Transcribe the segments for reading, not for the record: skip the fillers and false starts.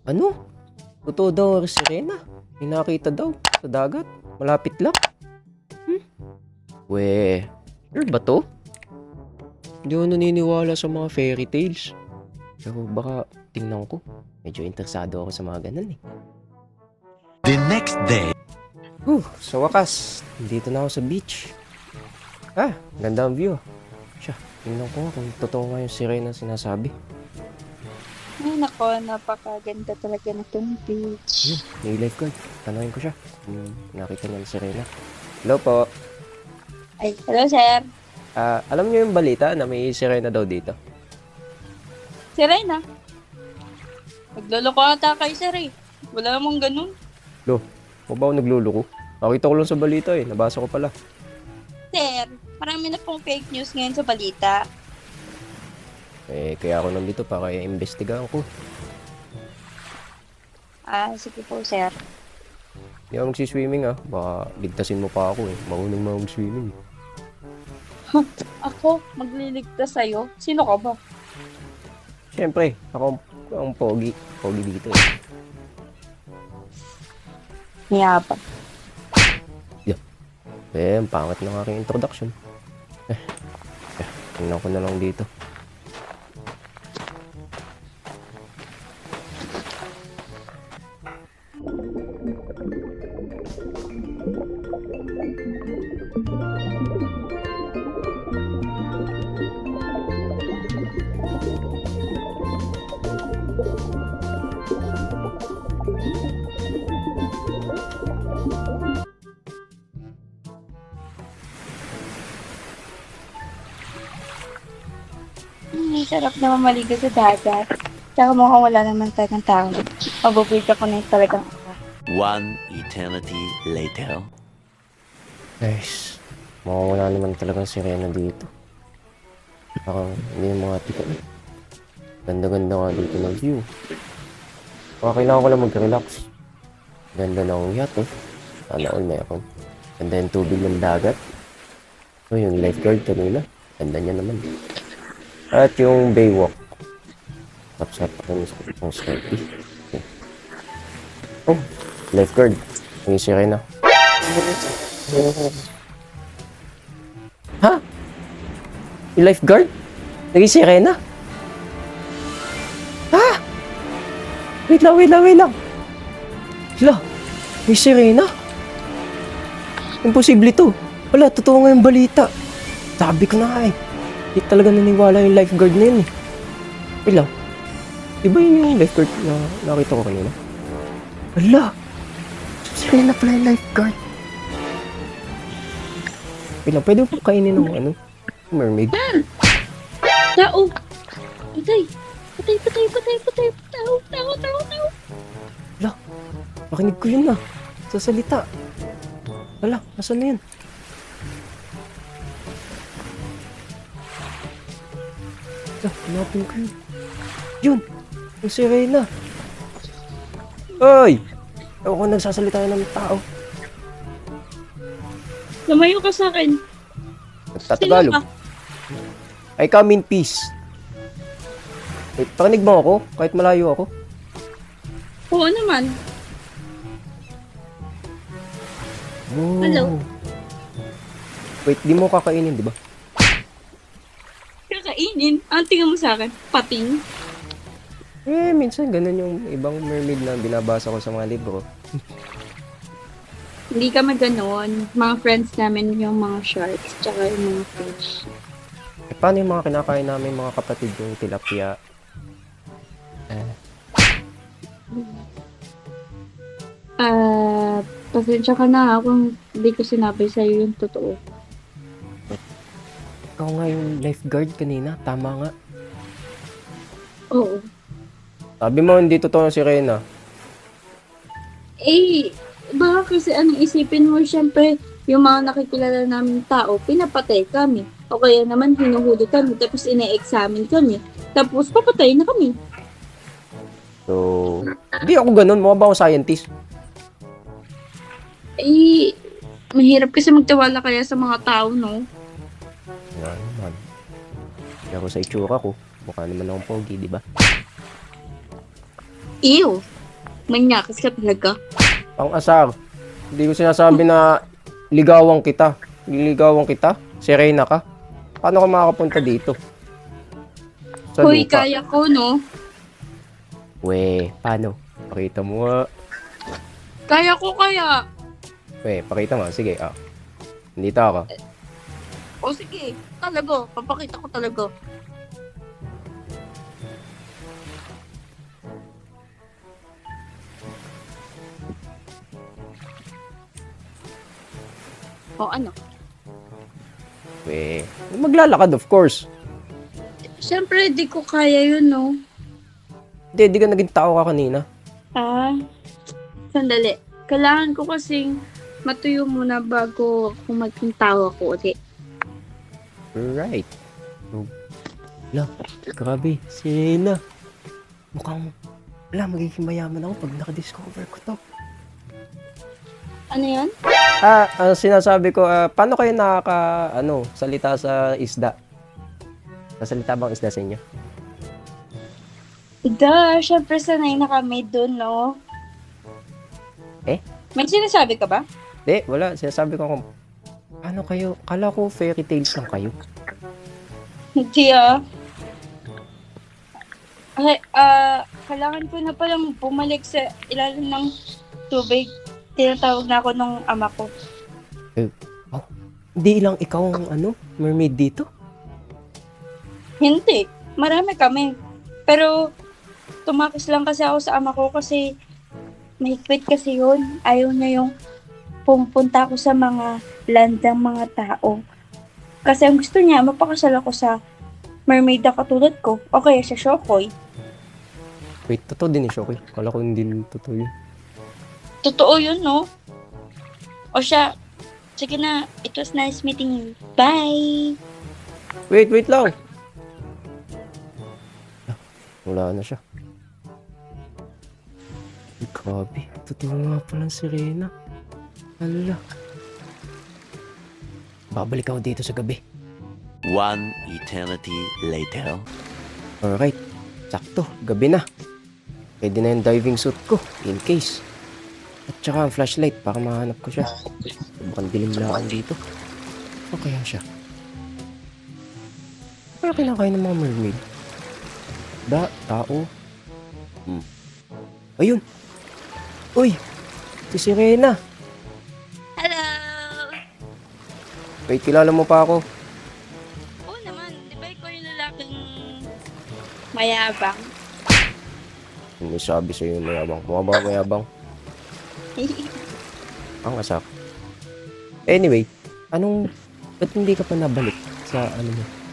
Ano? Totoo daw ang sirena. May nakita daw sa dagat. Malapit lang. We, sure ba to? Hindi ako naniniwala sa mga fairy tales. Pero baka tingnan ko. Medyo interesado ako sa mga ganun eh. The next day. Sa wakas, dito na ako sa beach. Ganda ang view. Siya, tingnan ko kung totoo nga yung sirena sinasabi. Ay, nako, napakaganda talaga na itong beach. May lifeguard. Tanungin ko siya. Nakita niya yung sirena. Hello po. Ay, hello, sir. Alam niyo yung balita na may sirena daw dito? Si Reyna. Nagloloko ata kayo, sir eh. Wala namang ganun. O ba ako nagluloko? Nakita ko lang sa balita eh. Nabasa ko pala. Sir, marami na pong fake news ngayon sa balita. Kaya ako nandito para i-investigahan ko. Sige po, sir. Hindi ako magsiswimming Baka ligtasin mo pa ako eh. Marunong na mag-swimming. Ako, magliligtas sa'yo? Sino ka ba? Siyempre, ako ang pogi. Pogi dito eh. Niyaba. Ang pangit ng aking introduction. Tingnan ko na lang dito. Sarap naman maligo sa dagat. Tsaka mukhang wala naman talagang tao. Mabubwid ako na yung talagang One eternity later. Guys, mukhang wala naman talagang sirena dito. Parang hindi yung mga tipo. Ganda-ganda nga dito ng view. Baka kailangan ko lang mag-relax. Ganda ng yacht Sana all meron. Ganda yung tubig ng dagat. Yung lifeguard kanina. Ganda niya naman. At yung baywalk. Tapos yung selfie. Okay. Lifeguard. Yung sirena. Yung lifeguard? Naging sirena? Wait lang. Hala, may sirena? Imposible to. Wala, totoo nga yung balita. Sabi ko na nga eh. Hindi talaga naniwala yung lifeguard na yun eh. Wait lang. Diba yun yung lifeguard na nakita ko kanina? Hala, sirena pala yung lifeguard. Wait lang, pwede mo kainin ng mermaid? tao! Patay! Tao! Hala, makinig ko yun sa salita. Hala, nasaan na yun? Hanapin ko yun. Yun! Yung sirena. Ay! Ako nagsasalita ng tao. Lumayo ka sa akin. Nagtatagalog. Sino ka? I come in peace. Wait, pakinig mo ako? Kahit malayo ako? Oo naman. Oh. Hello? Wait, di mo kakainin, di ba? Kakainin. Ang tingin mo sa akin? Pating. Minsan ganun yung ibang mermaid na binabasa ko sa mga libro. Hindi kami ganon. Mga friends namin yung mga sharks, tsaka yung mga fish. Paano yung mga kinakain namin mga kapatid yung tilapia? Pasensya ka na kung hindi ko sinabi sa'yo yung totoo. Ikaw nga yung lifeguard kanina, tama nga. Oo. Sabi mo hindi totoo si Reyna. Baka kasi anong isipin mo, syempre, yung mga nakikilala namin tao, pinapatay kami. O kaya naman, hinuhuli kami, tapos ina-examine kami. Tapos, papatay na kami. So, hindi ako ganun. Mukha ba ako scientist? Mahirap kasi magtiwala kaya sa mga tao, no? Yan naman. Pero sa itsura ko, mukha naman akong pogi, di ba? Ew! Manyakas ka talaga. Ang asar. Hindi ko sinasabi na ligawan kita. Liligawan kita? Serena ka? Paano ka makakapunta dito? Sa Hoy, lupa. kaya ko, no? Paano? Pakita mo nga. Kaya ko kaya. Pakita mo. Sige, Nandito ako. O sige, talaga. Papakita ko talaga. O ano? Maglalakad of course. Siyempre, di ko kaya yun, no? Hindi ka naging tao ka kanina. Sandali. Kailangan ko kasing matuyo muna bago ako maging tao ako ulit. Right. Wala, grabe, Serena. Mukhang, magiging mayaman ako pag nakadiscover ko to. Ano yan? Sinasabi ko, paano kayo salita sa isda? Nasalita bang isda sa inyo? Syempre sanay na kami dun, no? Eh? May sinasabi ka ba? Di, wala. Sinasabi ko kung, paano kayo, kala ko fairy tales lang kayo. Hindi kailangan ko na palang bumalik sa ilalim ng tubig. Tinatawag na ako nung ama ko. Hindi lang ikaw ang mermaid dito? Hindi. Marami kami. Pero, tumakas lang kasi ako sa ama ko kasi mahigpit kasi yun. Ayaw niya yung pumunta ako sa mga landang mga tao. Kasi ang gusto niya, mapakasal ako sa mermaid na katulad ko. O kaya sa Shokoy. Wait, totoo din ni Shokoy. Kala ko hindi totoo yun. Totoo yun, no? O siya, sige na. It was nice meeting you. Bye! Wait lang. Wala na siya. Grabe, totoo nga pala si Serena. Hala. Babalik ako dito sa gabi. One eternity later. Alright, sakto, gabi na. Pwede na yung diving suit ko, in case. At saka ang flashlight para mahanap ko siya. Mukhang dilim lang dito. O kaya siya? Kaya kinakain ng mga mermaid? Tao. Ayun! Uy! Si Serena! Hello! Wait, kilala mo pa ako? Oo naman, di ba ikaw yung lalaking mayabang? May sabi sa'yo yung mayabang. Mukha ba mayabang? Ang asak. Anyway, ba't hindi ka pa nabalik sa mo?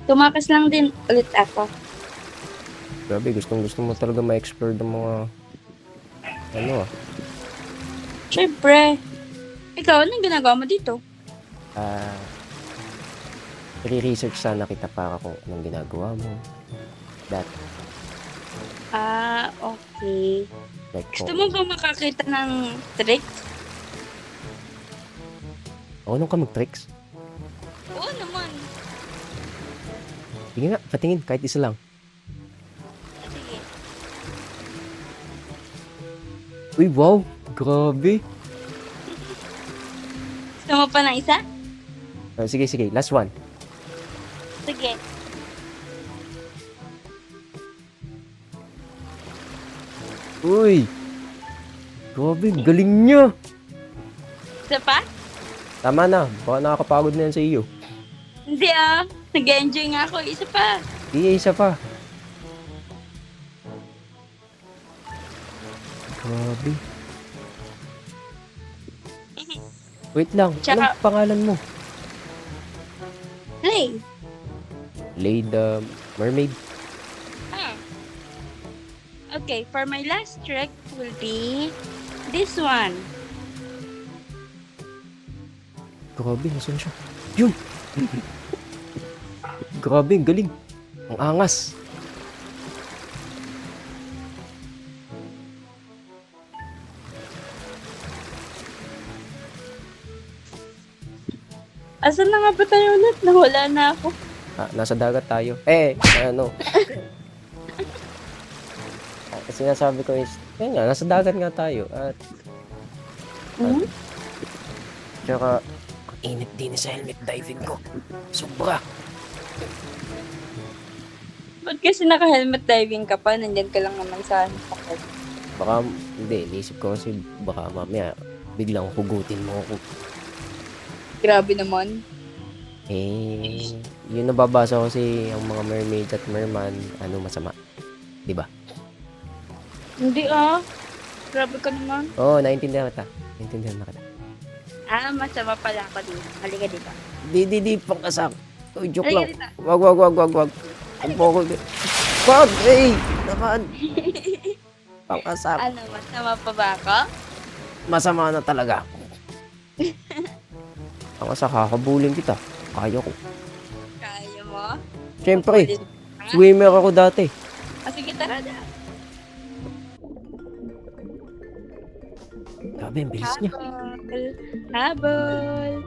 Tumakas lang din ulit ako. Grabe, gusto mo talaga ma-explore ng mga Siyempre. Ikaw, anong ginagawa mo dito? Re-research sana kita para kung anong ginagawa mo. Okay. Like, Gusto mo ba makakita ng trick? nung ka mag-tricks? Oo naman. Sige nga, patingin, kahit isa lang. Sige. Uy, wow! Grabe! Gusto mo pa ng isa? Sige, last one. Sige. Uy! Grabe, galing niya! Isa pa? Tama na, baka nakakapagod na yan sa iyo. Hindi nag-enjoy nga ako. Isa pa. Isa pa. Grabe. Wait lang, Tsaka- anong pangalan mo? Play. Lay the Mermaid. Okay, for my last trick will be this one. Grabe, nasan siya? Yun! Grabe, ang galing. Ang angas. Asan na nga ba tayo ulit? Nawala na ako. Nasa dagat tayo. sinasabi ko is, yun nga, nasa dagat nga tayo. At, Mhm. tsaka, ang init din sa helmet diving ko. Sobra. Ba't kasi naka-helmet diving ka pa? Nandyan ka lang naman sa sakit. Baka, hindi, inisip ko kasi baka mamaya biglang hugutin mo ako. Grabe naman. Eh, yun nababasa ko kasi ang mga mermaid at merman, ano masama. Diba? Hindi ah. Grabe ka naman. Oo, naintindihan kita. Naintindihan na kita. Masama pala ako dito. Halika dito. Di, pangkasak. Uy, joke Halika lang. dito. Wag. Ang poko. Wag, eh! Naman. Pangkasak. Ano, masama pa ba ako? Masama na talaga. Pangkasak, kakabuling kita. Kaya ko. Kaya mo? Siyempre, swimmer ako dati. Sige, tara na. Grabe, ang bilis niya. Habol.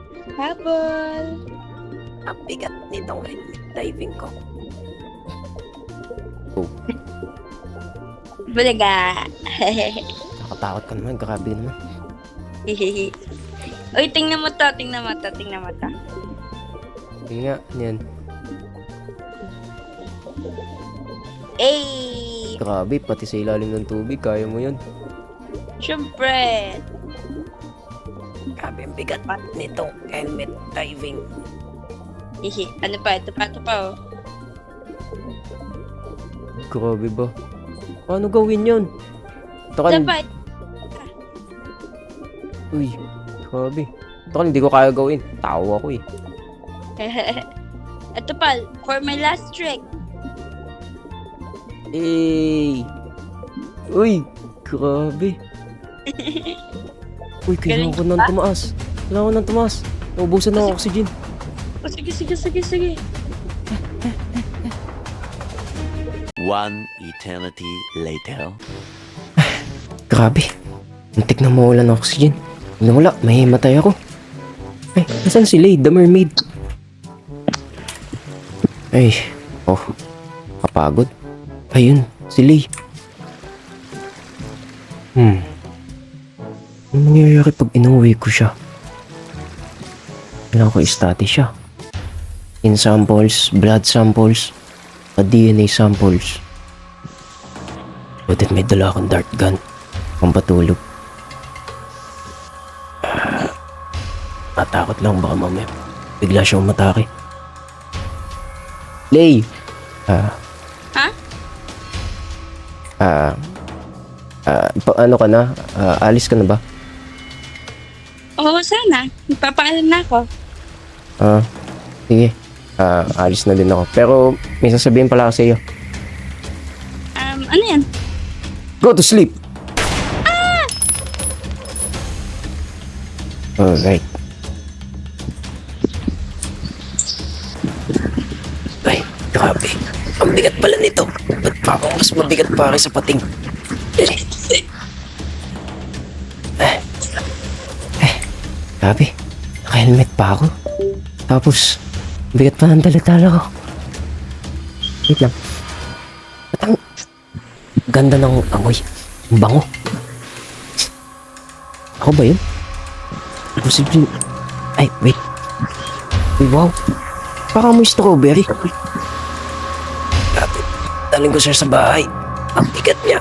Ang bigat nitong diving ko. Bulaga. Nakatakot ka naman, grabe naman. Uy, tingnan mo to. Sige nga, yan. Eh, Grabe, pati sa ilalim ng tubig, kaya mo yun. syempre. Grabe, ang bigat nitong helmet diving. Ano pa? Ito pa, oh. Grabe ba? Paano gawin yun? Takal, Dapat. uy, grabe. Takal, hindi ko kaya gawin. Tao ako eh. Ito pa, for my last trick. Eh! Uy, grabe. Uy, kailangan ko nang tumaas. Naubusan na ang oxygen. Oh, sige. One eternity later. Grabe. Muntik na mawala ng oxygen. Wala, mahimatay ako. Ay, nasan si Lay, the mermaid? Ay, kapagod. Ayun, si Lay. Ano mangyayari pag inuwi ko siya? Kailangan ko i-study siya. In samples, blood samples, DNA samples. Butit may dala akong dart gun. Ang patulog. Natakot lang baka mamaya bigla siyang umatake. Lay! Ano ka na? Alis ka na ba? Oo, sana. Magpapaalam na ako. Sige. Alis na din ako. Pero may sasabihin pala ako sa iyo. Ano yan? Go to sleep! Alright. Ay, grabe. Ang bigat pala nito. Ba't pa ako mas mabigat pa rin sa pating? Grabe. Naka-helmet pa ako. Tapos, bigat pa ng dala-dala ko. Wait lang. Ba't ang ganda ng amoy? Ang bango. Ako ba yun? Posible. Ay, wait. Ay, wow. Parang may strawberry. Grabe. Daling ko siya sa bahay. Ang bigat niya.